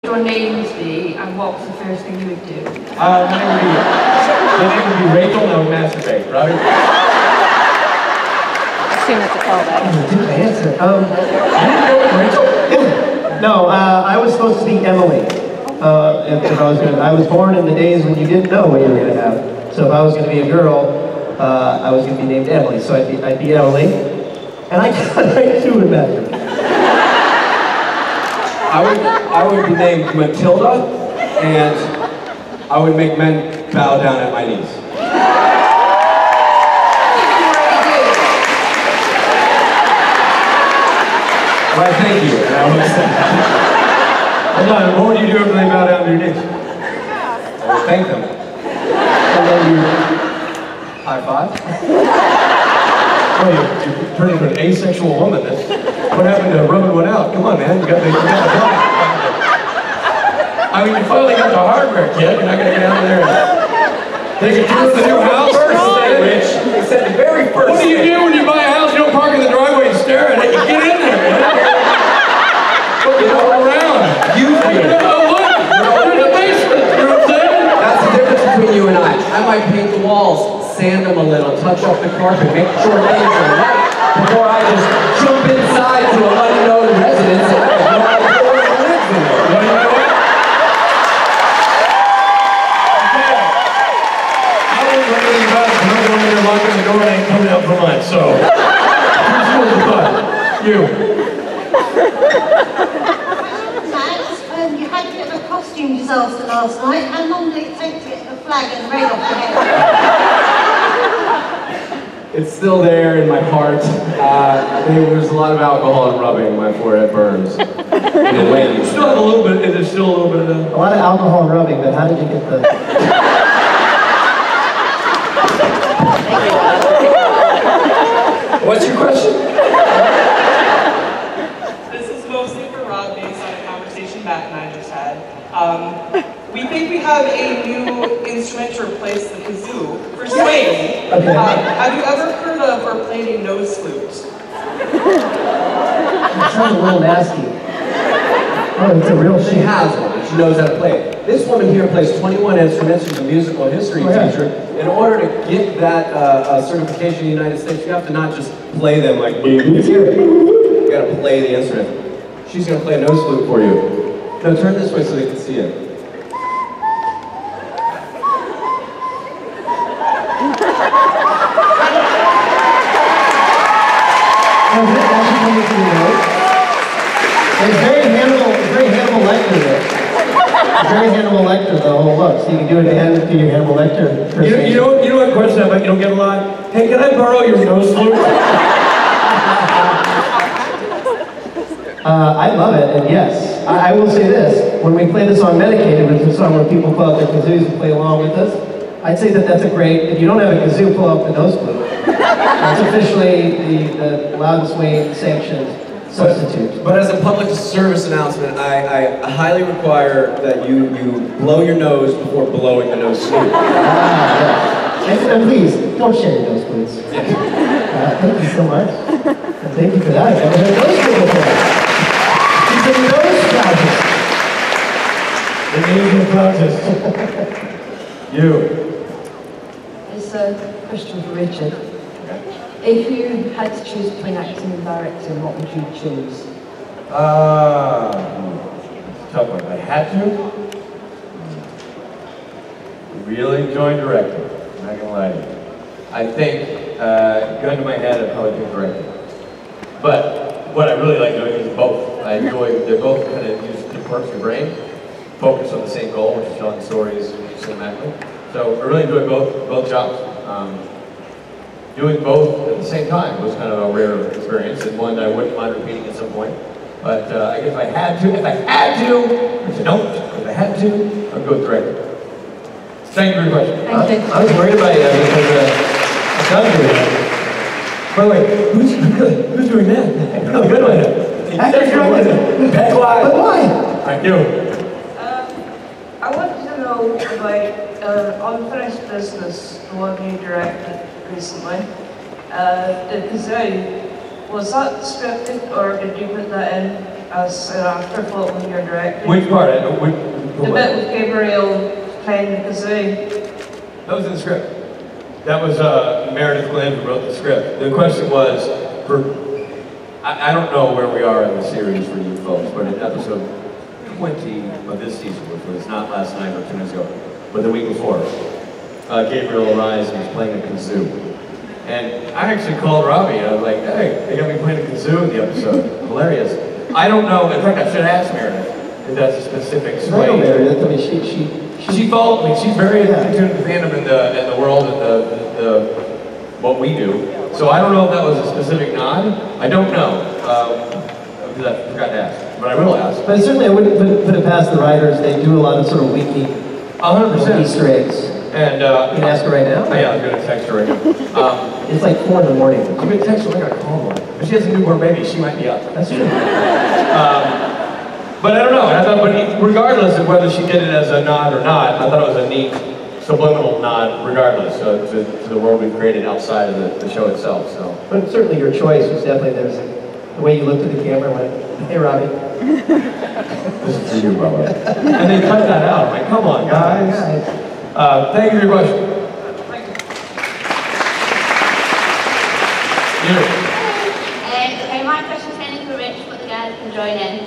Your name's be, and what's the first thing you would do? My name would be Rachel, and I would masturbate. Robbie? Assume that's a callback. Good answer. You didn't know Rachel? No, I was supposed to be Emily. I was born in the days when you didn't know what you were going to have. So if I was going to be a girl, I was going to be named Emily. So I'd be Emily, and I got right to it back. I would be named Matilda, and I would make men bow down at my knees. Why, thank you. And I would say, hold on, what would you do if they bow down to your knees? I would thank them. And then you high five. Oh, you turned into an asexual woman. What happened to rubbing one out? Come on, man. You got the I mean, you finally got the hardware, kid. You're not going to get out of there and take a tour of the new house. Rich. They said the very first What do you do when you buy a house? You don't park in the driveway and stare at it. You get in there, man. Looking all around. Usually. Look, there's a basement. You know what I'm saying? That's the difference between you and I might paint the walls, sand them a little, touch up the carpet, make sure things are right before I just jump inside to an unknown residence and I have no idea where it lives in there. You know what? I wouldn't know anything about it. I'm not going in there, locking the door, and I ain't coming out for lunch, so. Who's yours the butt? You. You had a bit of a costume disaster last night. How long did it take to get the flag and red off your head? It's still there in my heart. There's a lot of alcohol and rubbing. My forehead burns. In a way, you still have a little bit. There's still a little bit of that. A lot of alcohol and rubbing, but how did you get the... What's your question? This is mostly for Rob based on a conversation Matt and I just had. We think we have a new instrument to replace the kazoo for swing. Okay. Have you ever heard of or played a nose flute? It sounds a little nasty. Oh, it's a real She shame. has one, and she knows how to play it. This woman here plays 21 instruments. She's a musical history teacher. In order to get that certification in the United States, you have to not just play them like, you gotta play the instrument. She's gonna play a nose flute for you. No, turn this way so they can see it. It's very Hannibal Lecter there. It's very Hannibal Lecter, the whole look. So you can do it again, do your Hannibal Lecter. You know what question I bet you don't get a lot? Hey, can I borrow your nose flute? I love it, and yes. I will say this. When we play this on Medicated, which is a song where people pull out their kazoos and play along with us, I'd say that that's a great, if you don't have a kazoo, pull out the nose flute. That's officially the loud and swing sanctioned substitute. But as a public service announcement, I highly require that you blow your nose before blowing the nose flute. Yes. And please, don't share your nose flutes. Thank you so much. And thank you for that. I've never heard nose flute before. She's a nose flautist. The Asian flautist. You. It's a question for Richard. If you had to choose between acting and directing, what would you choose? Tough one. I had to. Really enjoying directing. I'm not gonna lie to you. I think, gun to my head, I'd probably pick directing. But what I really like doing is both. I enjoy, they're both kind of use two parts of your brain, focus on the same goal, which is telling stories cinematically. So I really enjoy both jobs. Doing both at the same time was kind of a rare experience, and one that I wouldn't mind repeating at some point. But I guess if I had to, which I don't, if I had to, I'd go with directing. Thank you for your question. Thank you. I was worried about you because I've done doing that. By the way, who's doing that? No, good one. Actor's directing. But why? Thank you. I wanted to know about Unfinished Business, the one you directed recently. The kazoo, was that scripted or did you put that in as an actor thought when you're directing? Which part? The bit with Gabriel playing the kazoo. That was in the script. That was Meredith Glenn who wrote the script. The question was, I don't know where we are in the series for you folks, but in episode 20 of this season, which was not last night or 2 nights ago, but the week before, Gabriel arrives and he's playing a kazoo. And I actually called Robbie and I was like, hey, they got me playing a kazoo in the episode. Hilarious. I don't know, in fact I should ask Meredith if that's a specific sway. I know Meredith, I mean She followed me. She's very in tune to the fandom and the world and the what we do. So I don't know if that was a specific nod. I don't know because I forgot to ask, but I will ask. But certainly I wouldn't put it past the writers. They do a lot of sort of wiki 100% Easter eggs. And you can ask her right now. Oh, yeah, I'm gonna text her right now. It's like 4 in the morning. I'm gonna text her. I gotta call her. But she has a newborn baby. She might be up. That's true. But I don't know. I thought, but regardless of whether she did it as a nod or not, I thought it was a neat subliminal nod, regardless to the world we've created outside of the show itself. So, but certainly your choice was definitely the way you looked at the camera and went, "Hey, Robbie." This is for you, brother. And they cut that out. I'm like, come on, guys. Thank you for your question. Okay, my question's mainly for Rich, but the guys can join in.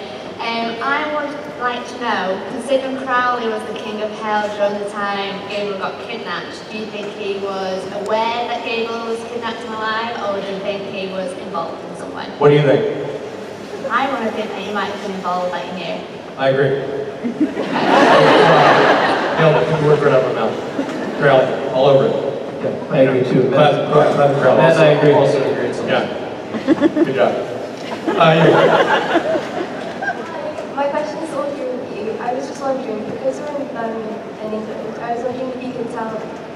I would like to know, considering Crowley was the king of hell during the time Gabriel got kidnapped, do you think he was aware that Gabriel was kidnapped and alive, or do you think he was involved in some way? What do you think? I want to think that he might have been involved, like you knew. I agree. Nailed it. Put the word right out of my mouth. Crowley, all over it. Yeah, I agree too. Crowley. I agree. Also agreed. Yeah. Good job. My question is all during you. I was just wondering, because we're in Birmingham in England, I was wondering if you could tell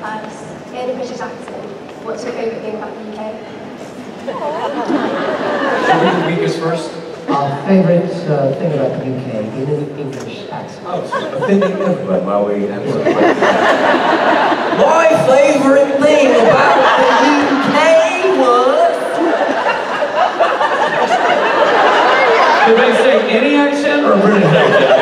us, in a British accent, what's your favourite thing about the UK? Should we do the weakest first? Our favourite thing about the UK in an English accent. Oh, so offending everybody while we answer. My favourite thing about the UK was... Did they say any accent or British accent?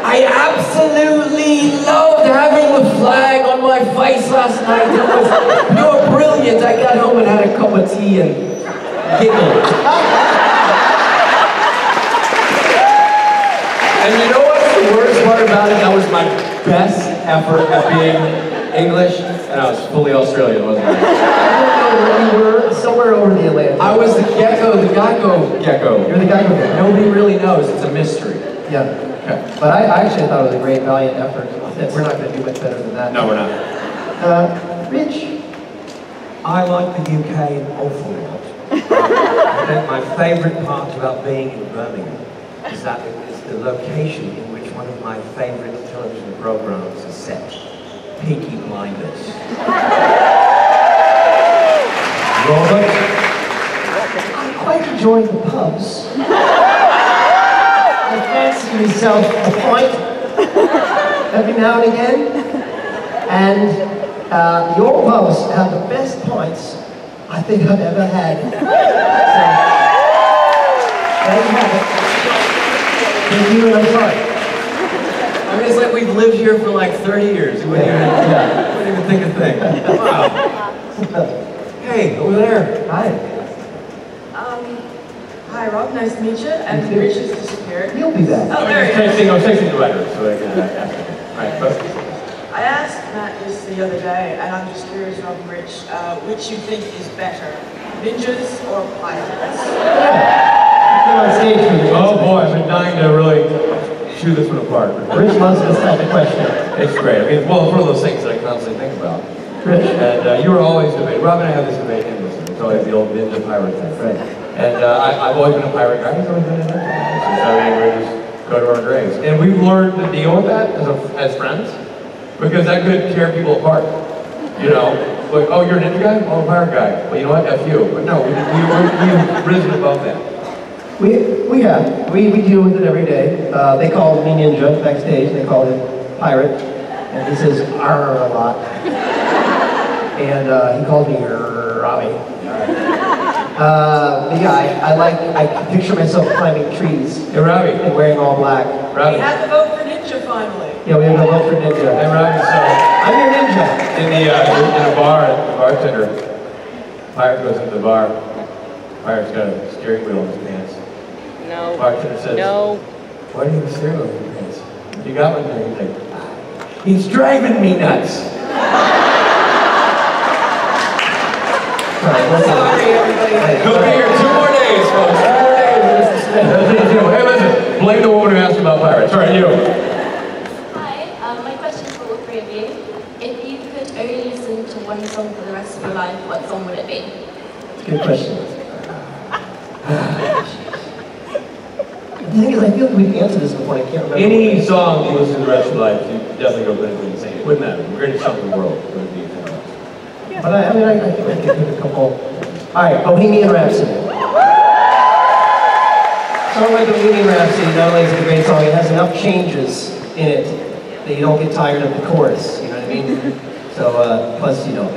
I absolutely loved having the flag on my face last night. It was pure brilliant. I got home and had a cup of tea and giggled. And you know what's the worst part about it? That was my best effort at being English, and I was fully Australian, wasn't I? You were somewhere over the Atlantic. I was the gecko. You're the gecko. Nobody really knows. It's a mystery. Yeah. Okay. But I actually thought it was a great, valiant effort. We're not going to do much better than that. No, we're not. Rich? I like the UK an awful lot. I think my favourite part about being in Birmingham is that it is the location in which one of my favourite television programmes is set. Peaky Blinders. Robert? I quite enjoy the pubs. I fancy myself a pint every now and again. And your pubs have the best pints I think I've ever had. So, there you have it. Thank you, and I'm sorry. I mean, it's like we've lived here for like 30 years. You wouldn't even think a thing. Wow. Hey, over there. Hi. Hi, Rob. Nice to meet you. And Rich has disappeared. He'll be back. Oh, there he is. I'm texting the letter, so I can ask him. All right, but I asked Matt this the other day, and I'm just curious, Rob and Rich, which you think is better, ninjas or pirates? Come on stage with me. oh boy, I've been dying to really chew this one apart. Rich loves this type of question. It's great. I mean, well, it's one of those things that I constantly think about. Rich? And you were always debating. Rob and I have this debate in this. It's always the old ninja pirate thing. Right. And I've always been a pirate guy. He's always been a ninja guy. So we just go to our graves. And we've learned to deal with that as friends, because that could tear people apart. You know, like, oh, you're a ninja guy? Oh, I'm a pirate guy. Well, you know what? F you. But no, we've risen above that. We have. We deal with it every day. They call me ninja backstage. They call him pirate. And he says "arr" a lot. And he calls me Robbie. Yeah, I picture myself climbing trees. Hey, Robbie. And wearing all black. Robbie. We had to vote for Ninja finally. Yeah, we have to vote for Ninja. Hey, Robbie, so I'm your ninja. in the bar, the bartender, Pirate goes into the bar. Pirate's got a steering wheel in his pants. No. Bartender says, No. why do you have a steering wheel in your pants? You got one there. He's like, he's driving me nuts. Sorry, everybody. He'll be here 2 more days, folks. 2 more days. Hey, listen, blame the woman who asked about pirates. All right, you. Hi, my question is for all three of you. If you could only listen to one song for the rest of your life, what song would it be? That's a good question. The thing is, I feel like we've answered this before, I can't remember. Any song you listen to the rest of your life, you definitely go clinically insane. It wouldn't matter. The greatest song in the world would be But I think I could pick a couple. Alright, Bohemian Rhapsody. Song like Bohemian Rhapsody not only is it a great song, it has enough changes in it that you don't get tired of the chorus, you know what I mean? So, plus, you know,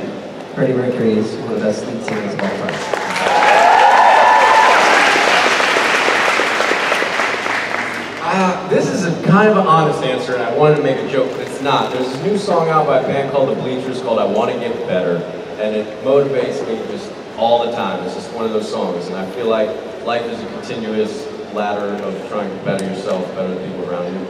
Freddie Mercury is one of the best lead singers of all time. This is a kind of an honest answer, and I wanted to make a joke, but it's not. There's this new song out by a band called The Bleachers called I Want to Get Better, and it motivates me just all the time. It's just one of those songs, and I feel like life is a continuous ladder of trying to better yourself, better the people around you.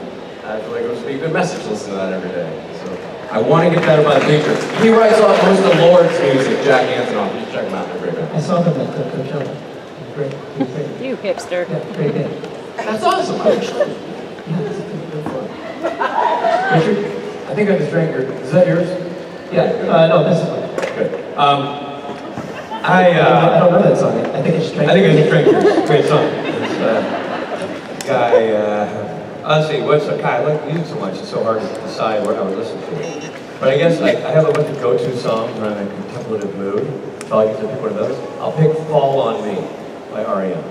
I feel like it would be a good message to listen to that every day. So, I Want to Get Better by The Bleachers. He writes off most of Lord's music, Jack Antonoff. You should check him out, they're great band. I saw them at Coachella. Great. You hipster. Yeah, great band. That's awesome. Richard, I think I just drank your. Is that yours? Yeah. No, this is one. Good. I don't know that song. I think I just drank. I think I just drank yours. Great song. Guy. Honestly, what's a guy? I like music so much. It's so hard to decide what I would listen to. But I guess I have a bunch of go-to songs when I'm in a contemplative mood. So I get to pick one of those. I'll pick "Fall on Me" by R.E.M.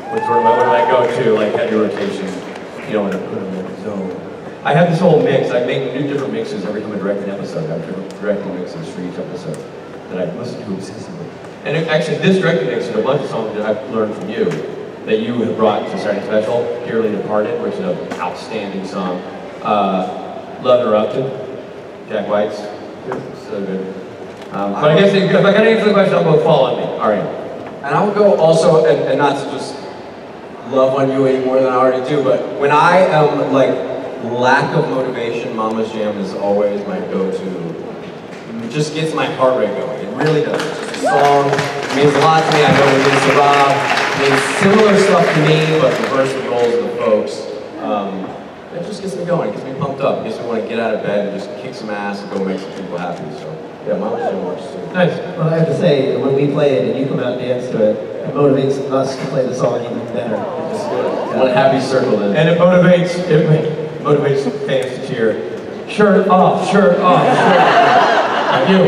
Which one of my go-to, like heavy rotation, you know, when I'm in the zone. I have this whole mix. I make new different mixes every time I direct an episode. I have different directing mixes for each episode that I listen to obsessively. And actually, this directing mix is a bunch of songs that I've learned from you, that you have brought to Saturday Special. Dearly Departed, which is an outstanding song. Love Interrupted, Jack White's, so good. But I guess if I got to answer the question, I'll go Fall on Me. All right. And I would go also, and not to just love on you any more than I already do, but when I am like lack of motivation, Mama's Jam is always my go-to. It just gets my heart rate going. It really does. It's just a song. It means a lot to me. I know it means to Rob. It means similar stuff to me, but the verse and goals of the folks. It just gets me going. It gets me pumped up. It makes me want to get out of bed and just kick some ass and go make some people happy. So yeah, Mama's Jam works too. Nice. Well, I have to say, when we play it and you come out and dance to it, it motivates us to play the song even better. It's good. One happy circle then. And it motivates fans to cheer. Shirt off, shirt off, shirt off. You.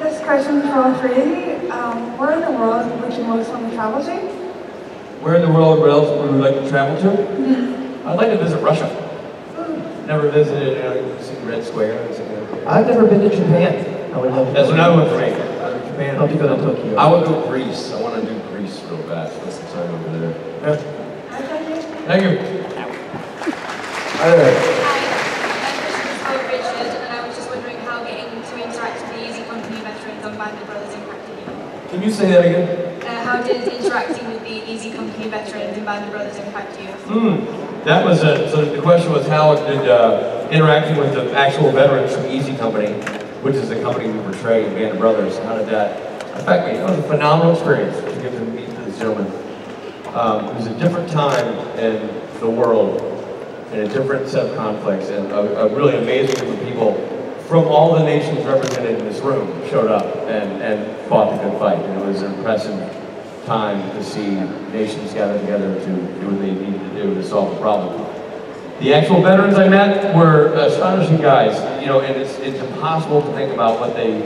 This question is for all three of you. Where in the world would you most want to travel to? Where in the world else would we like to travel to? I'd like to visit Russia. Never visited, seen Red Square. I've never been to Japan. I would love to. That's another one for me. Japan. I'll have to go to Tokyo. I would go Greece. I want to do Greece real bad. Spend some time over there. Yeah. Thank you. Hi, my question is for Richard, and I was just wondering how getting to interact with the Easy Company veterans on Band of Brothers impacted you. Can you say that again? How did interacting with the Easy Company veterans and Band of Brothers impact you? That was so the question was how did interacting with the actual veterans from Easy Company, which is the company we portray in Band of Brothers, how did that affect me? It was a phenomenal experience to get to meet this gentleman. It was a different time in the world, and a different set of conflicts, and a really amazing group of people from all the nations represented in this room showed up and fought the good fight. And it was an impressive time to see nations gather together to do what they needed to do to solve the problem. The actual veterans I met were astonishing guys, you know, and it's impossible to think about what they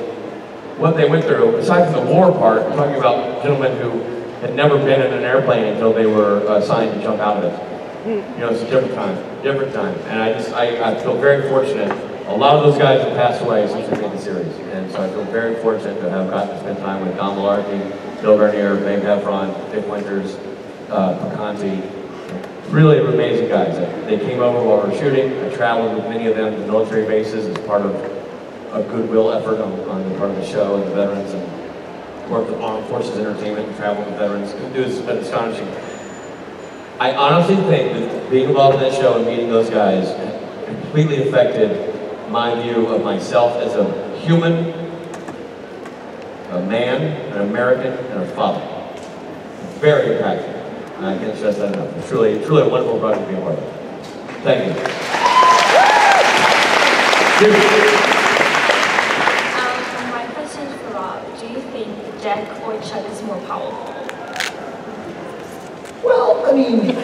went through. Aside from the war part, I'm talking about gentlemen who had never been in an airplane until they were assigned to jump out of it. You know, it's a different time, and I feel very fortunate. A lot of those guys have passed away since we made the series, and so I feel very fortunate to have gotten to spend time with Don Malarkey, Bill Garnier, Meg Heffron, Dick Winters, Pacanti. Really amazing guys. They came over while we were shooting. I traveled with many of them to military bases as part of a goodwill effort on the part of the show and the veterans, and worked with Armed Forces Entertainment and traveled with veterans. It was astonishing. I honestly think that being involved in that show and meeting those guys completely affected my view of myself as a human, a man, an American, and a father. Very impactful. And I can't stress that enough. It's truly a wonderful project to be a part of. Thank you. My question is for Rob. Do you think Jack or Chuck is more powerful? Well, I mean,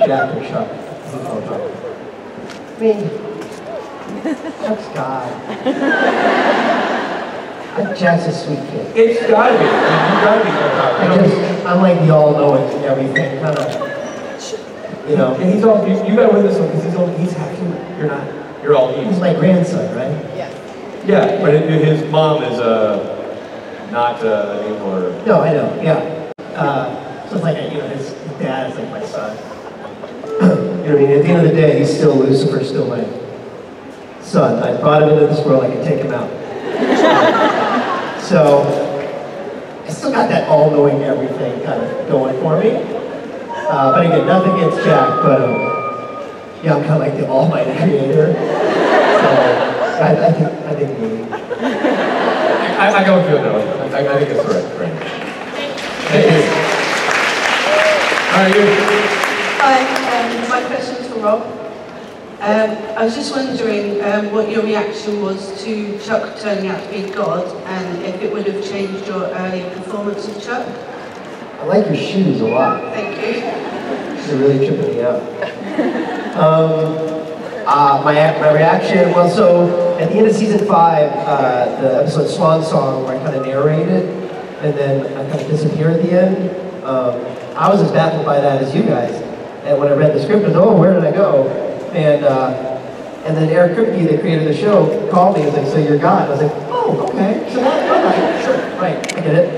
Jack or Chuck. I mean, Chuck's God. Jack's a sweet kid. It's gotta be. You gotta be more powerful. I'm like the all-knowing everything, kind of, you know. And he's all, you gotta win this one because he's actually, you're all he. He's my grandson, right? Yeah. Yeah, but his mom is not an angel or... No, I know, yeah. So it's like, you know, his dad is like my son. You know what I mean? At the end of the day, he's still Lucifer, still my son. I brought him into this world, I can take him out. So, I still got that all-knowing everything kind of going for me. But again, nothing against Jack, but yeah, I'm kind of like the almighty creator. So, I think maybe. I don't feel that way. I think it's the right friend. Thank you. All right, you. Hi, my question is for Rob. I was just wondering what your reaction was to Chuck turning out to be God, and if it would have changed your earlier performance of Chuck. I like your shoes a lot. Thank you. You're really tripping me out. My reaction, well, so at the end of season 5, the episode Swan Song, where I kind of narrated, and then I kind of disappear at the end, I was as baffled by that as you guys. And when I read the script, I was, oh, where did I go? And then Eric Kripke, the creator of the show, called me and was like, so you're God? I was like, oh, okay. So that, all right, sure, right, I get it.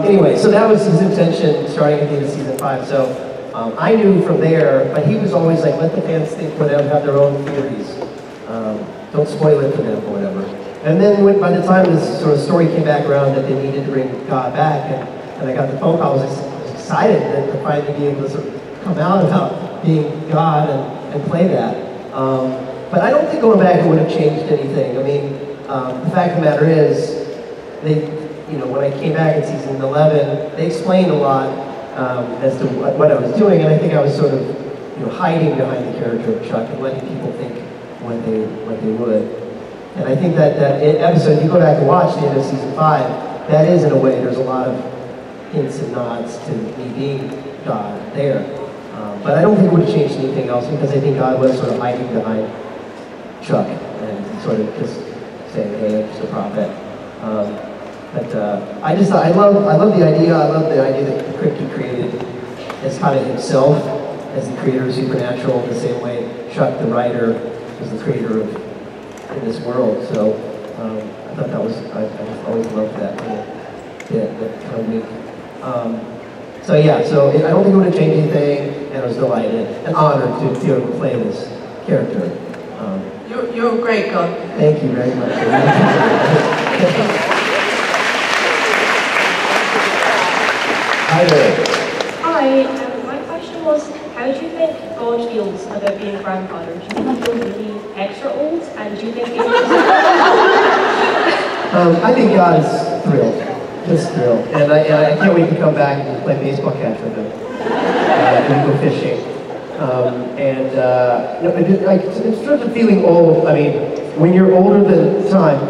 Anyway, so that was his intention starting at the end of season 5. So I knew from there, but he was always like, let the fans think whatever, have their own theories. Don't spoil it for them or whatever. And then by the time this sort of story came back around that they needed to bring God back, and I got the phone call, I was excited to finally be able to sort of come out about being God and play that. But I don't think going back it would have changed anything. I mean, the fact of the matter is, when I came back in season 11, they explained a lot as to what I was doing, and I think I was sort of, hiding behind the character of Chuck and letting people think what they would. And I think that episode, if you go back and watch the end of season 5, that is in a way, there's a lot of hints and nods to me being God there. But I don't think it would have changed anything else because I think God was sort of hiding behind Chuck and sort of just saying, hey, I'm just a prophet. I love the idea. I love the idea that Kripke created as kind of himself as the creator of Supernatural, the same way Chuck, the writer, was the creator of in this world. So I thought that was, I always loved that kind of week. So yeah, so I don't think it would have changed anything, and I was delighted and honored to be able to play this character. You're a great God. Thank you very much. Hi there. Hi, my question was, how do you think God feels about being a grandfather? Do you think he feels really extra old? And do you think I think God is thrilled. Just thrilled. And I can't wait to come back and play baseball catch with him. And go fishing. In terms of feeling old, I mean, when you're older than time,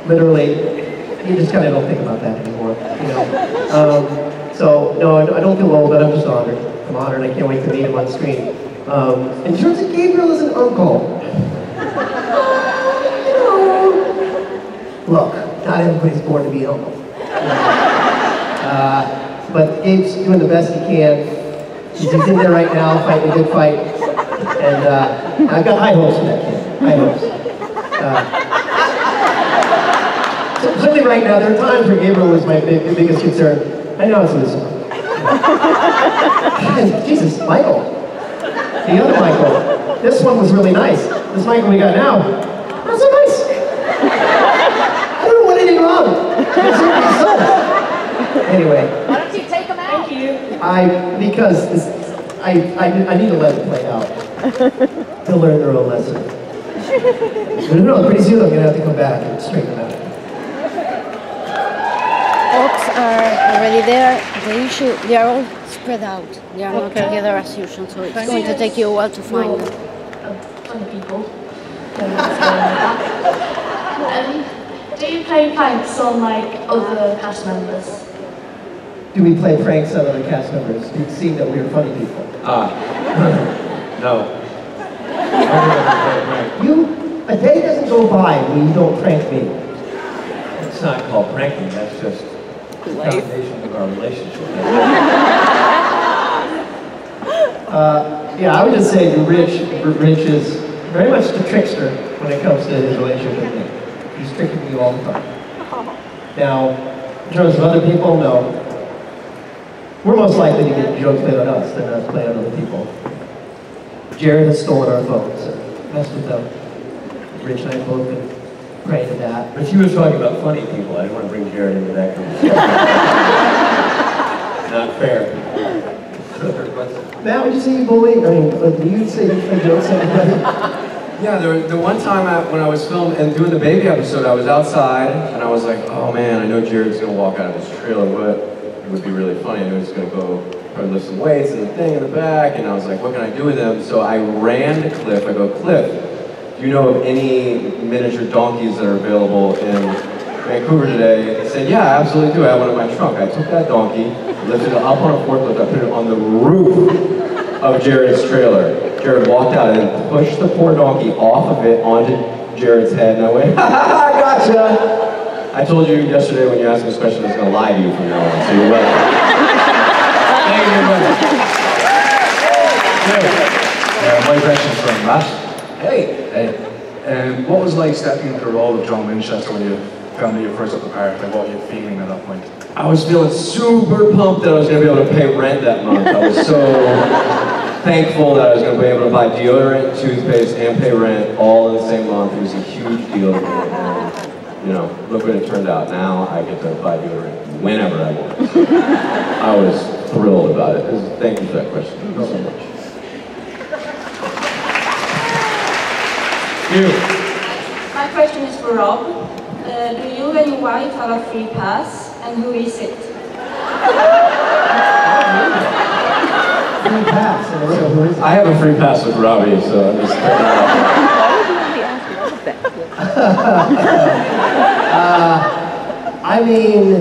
literally, you just kind of don't think about that anymore, So, no, I don't feel old, but I'm just honored. I'm honored, I can't wait to meet him on screen. In terms of Gabriel as an uncle, look, not everybody's born to be an uncle. But Gabe's doing the best he can. He's in there right now, fighting a good fight. And I've got high hopes for that kid. High hopes. Completely right now, there are times where Gabriel was my biggest concern. I know it's Lucifer. Jesus, Michael. The other Michael. This one was really nice. This Michael we got now, not so nice. I don't know what anything wrong. Anyway. Why don't you take them out? Thank you. I need to let it play out. They'll learn their own lesson. No, pretty soon I'm going to have to come back and straighten them out. Oaks are already there. They are all spread out. They are not together as usual, so it's going to take you a while to find them. Funny people. Do you play pranks on like other cast members? Do we play pranks on other cast members? You've seen that we are funny people. No. A day doesn't go by when you don't prank me. It's not called pranking, that's just the foundation of our relationship. Yeah, I would just say that Rich is very much the trickster when it comes to his relationship with me. He's tricking me all the time. Now, in terms of other people, no. We're most likely to get jokes played on us than us playing on other people. Jared has stolen our phones and messed with them. Rich and I both been praying to that. But you were talking about funny people. I didn't want to bring Jared into that conversation. Not fair. Matt, would you say you bully? I mean, do you say you play jokes on everybody? Yeah, the one time when I was filming and doing the baby episode, I was outside and I was like, oh man, I know Jared's gonna walk out of his trailer, but it would be really funny. I know he's gonna go probably lift some weights and the thing in the back, and I was like, what can I do with him? So I ran to Cliff. I go, Cliff, do you know of any miniature donkeys that are available in Vancouver today? He said, yeah, I absolutely do. I have one in my trunk. I took that donkey, lifted it up on a forklift, I put it on the roof of Jared's trailer. Jared walked out and pushed the poor donkey off of it onto Jared's head, and I went, ha ha ha, gotcha! I told you yesterday when you asked me this question, I was going to lie to you from now on, so you're welcome. Thank you very much. My question's from Matt. Hey. What was it like stepping into the role of John Winchester when you found that you first up the part? Like, what were you feeling at that point? I was feeling super pumped that I was going to be able to pay rent that month. I was so thankful that I was going to be able to buy deodorant, toothpaste, and pay rent all in the same month. It was a huge deal. And, you know, look what it turned out. Now I get to buy deodorant whenever I want. I was thrilled about it. Thank you for that question. Thank you so much. My question is for Rob. Do you and your wife have a free pass, and who is it? Free pass. So who is it? I have a free pass with Robbie, so I'm just I mean,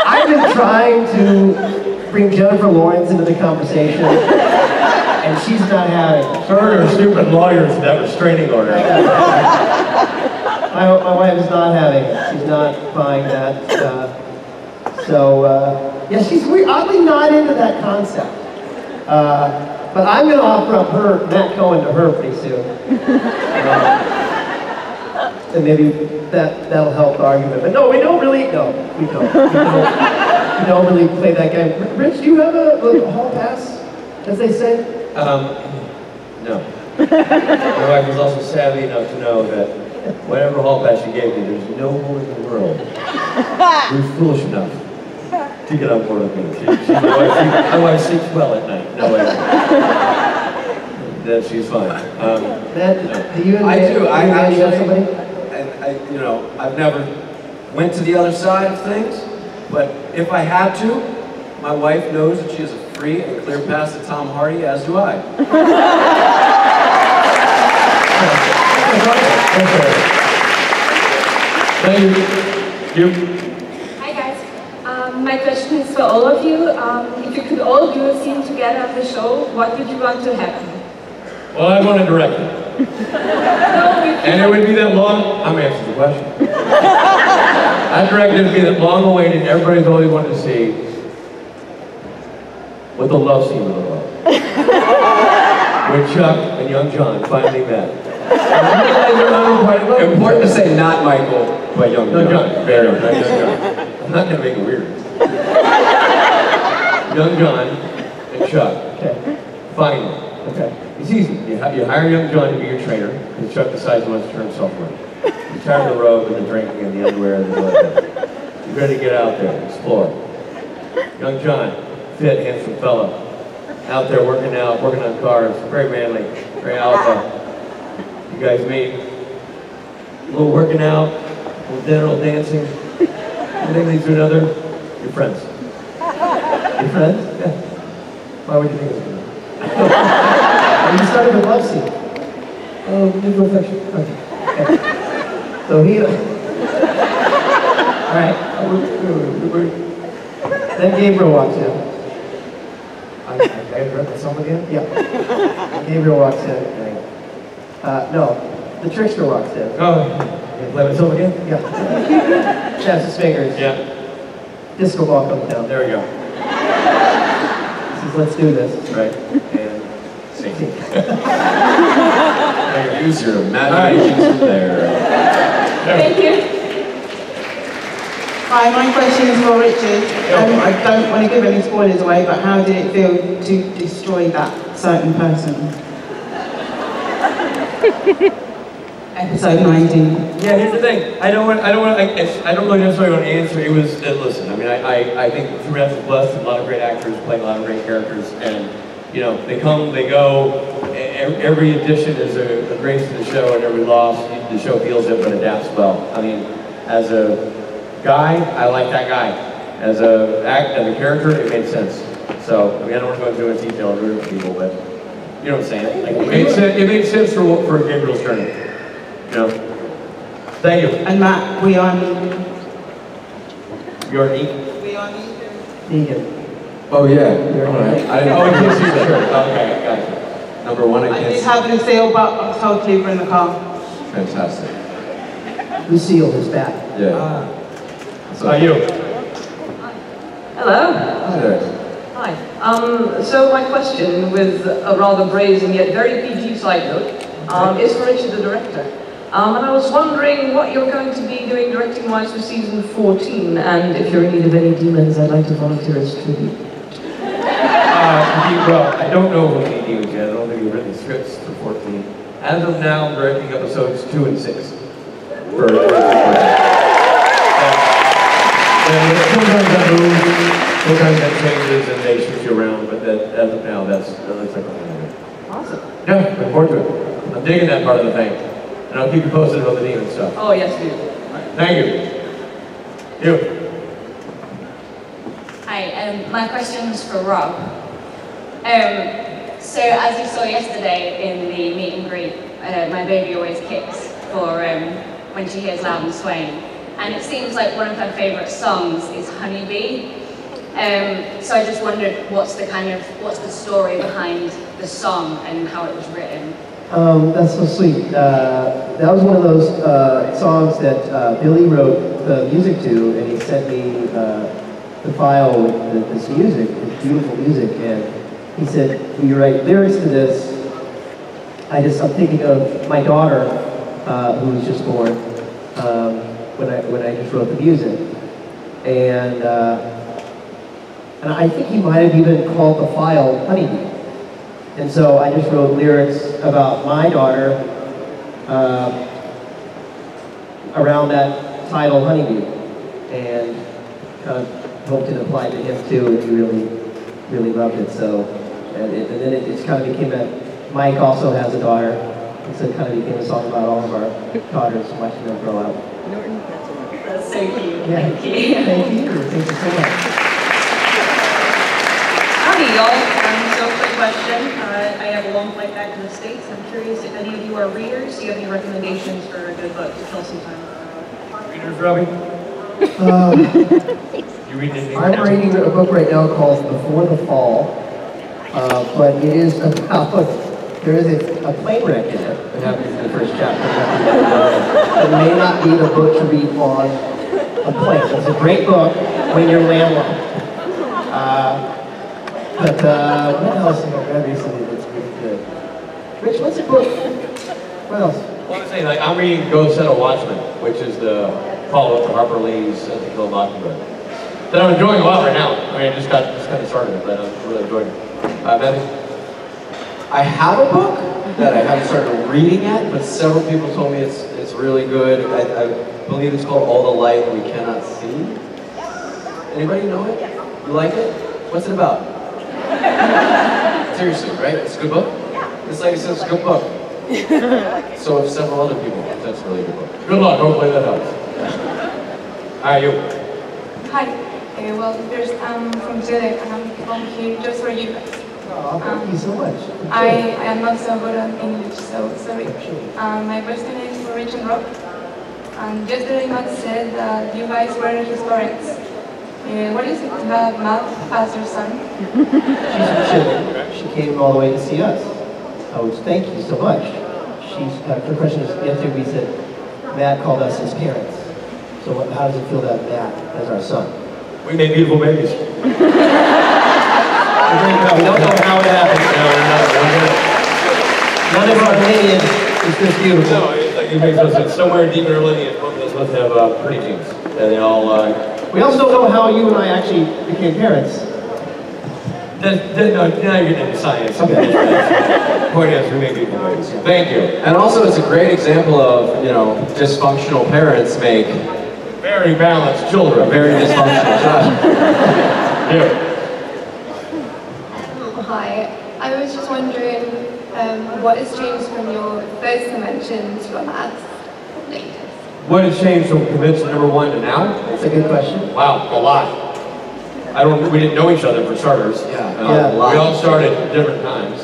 I've been trying to bring Jennifer Lawrence into the conversation, and she's not having it. Her and her stupid lawyers and that restraining order. My wife is not having it. She's not buying that. Yeah, she's oddly not into that concept. But I'm going to offer up Matt Cohen to her pretty soon. And maybe that'll help the argument. But no, we don't really. No, we don't. We don't really play that game. Rich, do you have a hall pass, as they say? No. My wife was also savvy enough to know that whatever hall pass she gave me, there's no woman in the world who's foolish enough to get on board with me. My wife sleeps well at night. No way. That she's fine. Matt, do you and I do. I actually, somebody? You know, I've never went to the other side of things, but if I had to, my wife knows that she has a free and clear pass to Tom Hardy, as do I. Thank you. Hi guys. My question is for all of you. If you could all do a scene together on the show, what would you want to happen? Well, I want to direct it. And it would be that long, I'm answering the question. I directed it would be that long awaited, everybody's always wanted to see what the love scene would look like. When Chuck and young John finally met. Important to say not Michael, but young John. Very young John. I'm not going to make it weird. Young John and Chuck. Okay. Finally. Okay. It's easy. You hire young John to be your trainer, because Chuck decides he wants to turn himself around. He's tired of the robe and the drinking and the underwear and the blood. You're ready to get out there, explore. Young John, fit, handsome fella, out there working out, working on cars, very manly, very alpha. You guys meet, a little working out, a little dinner, a little dancing. One thing leads to another, you're friends. Your friends? Yeah. Why would you think it's good? You started a love scene. Oh, mutual affection. Okay. So he... Alright. Then Gabriel walks in. I read the song again? Yeah. Gabriel walks in. No, the trickster walks in. Oh, you play with song again? Yeah. Snaps his fingers. Yeah. Disco ball comes down. There we go. He says, let's do this. Right. And sing. Use your imagination there. Thank you. Hi, my question is for Richard. I don't want to give any spoilers away, but how did it feel to destroy that certain person? Episode 19. Yeah, here's the thing. I don't really necessarily want to answer. It was, listen, I mean, I think True Match is blessed with a lot of great actors playing a lot of great characters, and, you know, they come, they go. Every addition is a grace to the show, and every loss, the show feels it, but adapts well. I mean, as a guy, I like that guy. As a character, it made sense. So, I mean, I don't want to go into much detail and ruin for people, but you know what I'm saying? Like, it made sense for Gabriel's journey. You know? Thank you. And Matt, we are You're neat. We are Negan. Oh yeah. All right. I didn't. Oh, you see the shirt. Okay, gotcha. Number one, I I did can't. have an seal, but I was told to leave her in the car. Fantastic. Lucille is back. Yeah. How are you? Hello. Hi there. Hi. So my question, with a rather brazen yet very PG side note, is for Richard, the director. And I was wondering what you're going to be doing directing-wise for season 14, and if you're in need of any demons, I'd like to volunteer as tribute. Well, I don't know if we need demons yet. I don't think we've written scripts for 14. As of now, I'm directing episodes 2 and 6. Sometimes that moves, sometimes that changes, and they shift you around, but as of now, that's like Awesome. yeah, look forward to it. I'm digging that part of the thing. And I'll keep you posted about the demon stuff. Oh, yes, do. Thank you. You. Hi, my question's for Rob. So as you saw yesterday in the meet and greet, my baby always kicks for when she hears Loud and Swain. And it seems like one of her favourite songs is Honeybee. So I just wondered what's the story behind the song and how it was written? That's so sweet. That was one of those songs that Billy wrote the music to, and he sent me the file with this music, this beautiful music, and he said, "Will you write lyrics to this?" I'm thinking of my daughter, who was just born, when I just wrote the music, and I think he might have even called the file Honeybee. And so I just wrote lyrics about my daughter around that title, Honeybee, and kind of hoped it applied to him too, and he really, really loved it. So, and then it just kind of became Mike also has a daughter, and so it kind of became a song about all of our daughters watching them grow up. That's so cute. Yeah. Thank you. Thank you. Thank you so much. Howdy, y'all. So quick question. I have a long flight back to the States. I'm curious if any of you are readers. Do you have any recommendations for a good book to kill some time? Readers, Robbie? You reading anything? I'm reading a book right now called Before the Fall, but it is about, there is a plane wreck in it that happens in the first chapter. It may not be the book to read on a plane. It's a great book when you're landlocked. But what else have I read recently that's really good? Rich, what's a book What else? Well, I was saying, like, I'm reading Go Set a Watchman, which is the follow-up to Harper Lee's To Kill a Mockingbird. That I'm enjoying a lot right now. I mean, I just kind of started it, but I'm really enjoying it. Matthew? I have a book that I haven't started reading yet, but several people told me it's really good. I believe it's called All the Light We Cannot See. Anybody know it? You like it? What's it about? Seriously, right? It's a good book? This lady says it's a good book. So have several other people. That's a really good book. Good luck, hopefully that helps. Hi, you. Hi. Well, first, I'm from Chile, and I'm here just for you guys. Oh, thank you so much. I am not so good at English, so sorry. My question is for Rich and Rob. And yesterday Matt said that you guys were his parents. What is it to have Matt as your son? She's from Chile. She came all the way to see us. Oh, thank you so much. Her question is, yesterday we said Matt called us his parents. So how does it feel to have Matt as our son? We made beautiful babies. We don't know how it happened. None of our lineage is this beautiful. No, it makes no sense. Somewhere deep in our lineage, both of us must have pretty genes. And they all... We also don't know how you and I actually became parents. No, now you're getting into science. Okay. Point is, we make beautiful babies. Thank you. And also, it's a great example of, dysfunctional parents make very balanced children. Very dysfunctional child. Yeah. Hi, I was just wondering what has changed from your first convention to your last latest? What has changed from convention number 1 to now? That's a good question. Wow, a lot. We didn't know each other for starters. Yeah. We all started at different times.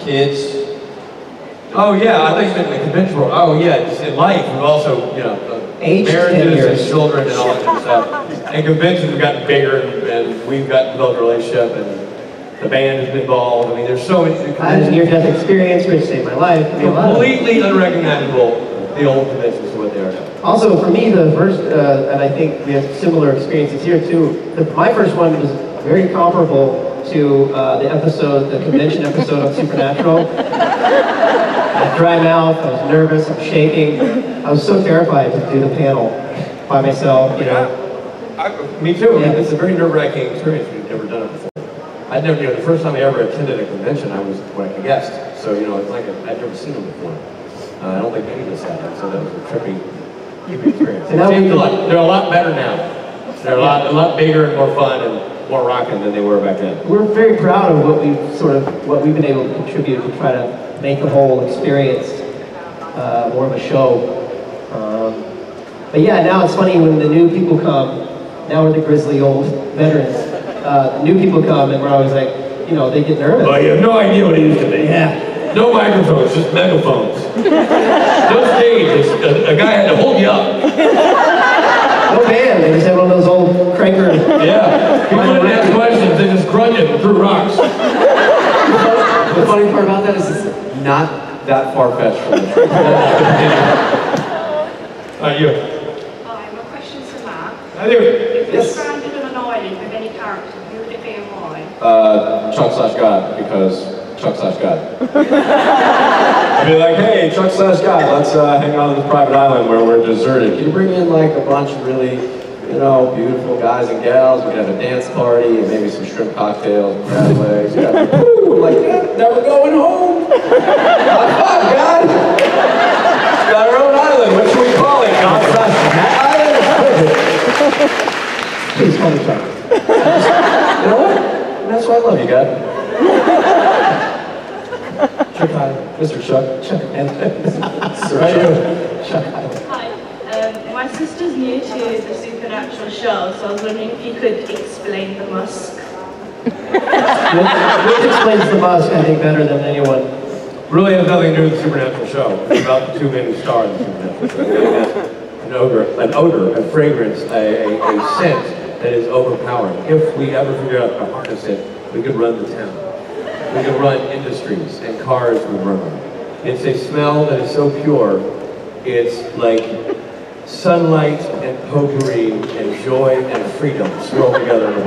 Kids. Oh yeah, I think in the convention world. Oh yeah, just in life we've also, marriages and children and all that kind of stuff. And conventions have gotten bigger and we've developed a relationship and the band has been involved. I mean, there's so many. I had a near-death experience, which saved my life. Completely unrecognizable, the old conventions to what they are now. Also, for me, the first, and I think we have similar experiences here too, my first one was very comparable to the convention episode of Supernatural. I had dry mouth, I was nervous, I'm shaking. I was so terrified to do the panel by myself, Me too. Yeah. It's a very nerve-wracking experience. We've never done it before. The first time I ever attended a convention, I was like a guest. So, it's like I'd never seen them before. I don't think any of us had it, so that was a trippy experience. And they're a lot better now. They're a lot bigger and more fun and more rocking than they were back then. We're very proud of what we've been able to contribute to try to make the whole experience more of a show. But yeah, now it's funny when the new people come. Now we're the grizzly old veterans. The new people come and we're always like, they get nervous. Well, you have no idea what it used to be. Yeah. No microphones, just megaphones. No stage, a guy had to hold you up. No band, they just had one of those old cranker. Yeah, people didn't ask questions, they just grunted and threw rocks. The funny part about that is it's not that far-fetched from the truth. You. Hi, my question's for Matt. I do. If you're stranded on an island with any character, who would it be and why? Chuck/God, because Chuck/God. I'd be like, hey, Chuck/God, let's hang out on this private island where we're deserted. Can you bring in like a bunch of really, beautiful guys and gals? We could have a dance party and maybe some shrimp cocktails and crab legs. Yeah, woo! Like, never going home. High five, God. It's got our own island. What should we call it? God/Matt Island? Please call me Chuck. You know what? That's why I love you, God. Chuck Island. Mr. Chuck. Chuck Chuck. Hi. My sister's new to the Supernatural show, so I was wondering if you could explain the musk. Which explains the musk, I think, better than anyone. Really has nothing to do with the Supernatural show. It's about the two men who star in the Supernatural show. An odor, a fragrance, a scent that is overpowering. If we ever figure out how to harness it, we could run the town. We could run industries, and cars would run them. It's a smell that is so pure, it's like sunlight and potpourri and joy and freedom swirled together in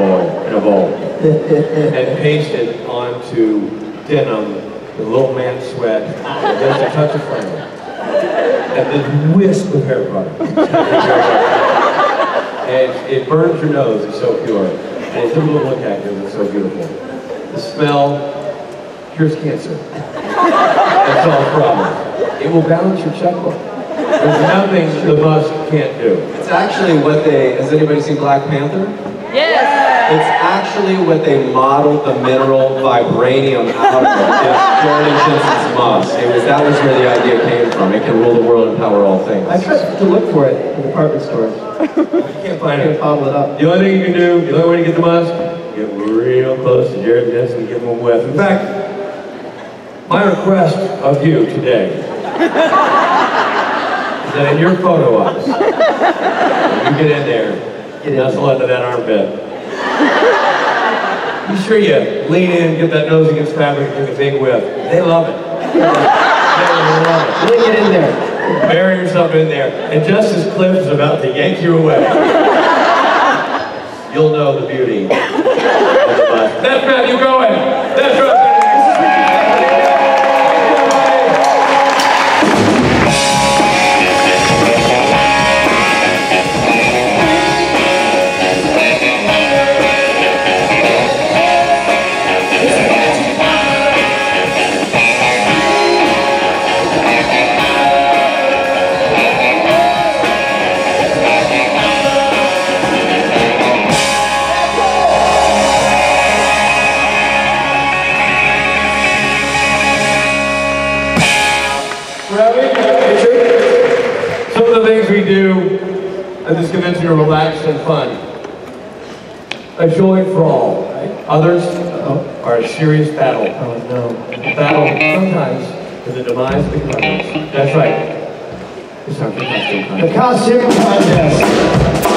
a bowl, and pasted onto denim with a little man sweat, and just a touch of flannel, and this wisp of hair product. And it burns your nose, it's so pure. And it's a little look at because it's so beautiful. The smell cures cancer. That solves problems. It will balance your checkbook. There's nothing the musk can't do. It's actually what they, has anybody seen Black Panther? Yes! It's actually what they modeled the mineral vibranium out of. It's Jordan Shinson's musk. That was where the idea came from. It can rule the world and power all things. I tried to look for it in department stores. You can't find it. Bottle it up. The only thing you can do, the only way to get the musk, get real close to Jared Jensen and give him a whiff. In fact, my request of you today is that in your photo ops, when you get in there, nuzzle into that armpit. Be sure you lean in, get that nose against fabric, and take a big whiff. They love it. They love it. Really get in there. Bury yourself in there. And just as Cliff is about to yank you away, you'll know the beauty of the musk. That's Matthew Cohen. That's right. Some of the things we do at this convention are relaxed and fun. A joy for all. Others are a serious battle. Oh no. A battle sometimes to the demise of the contest. That's right. It's time for the costume contest. The costume contest.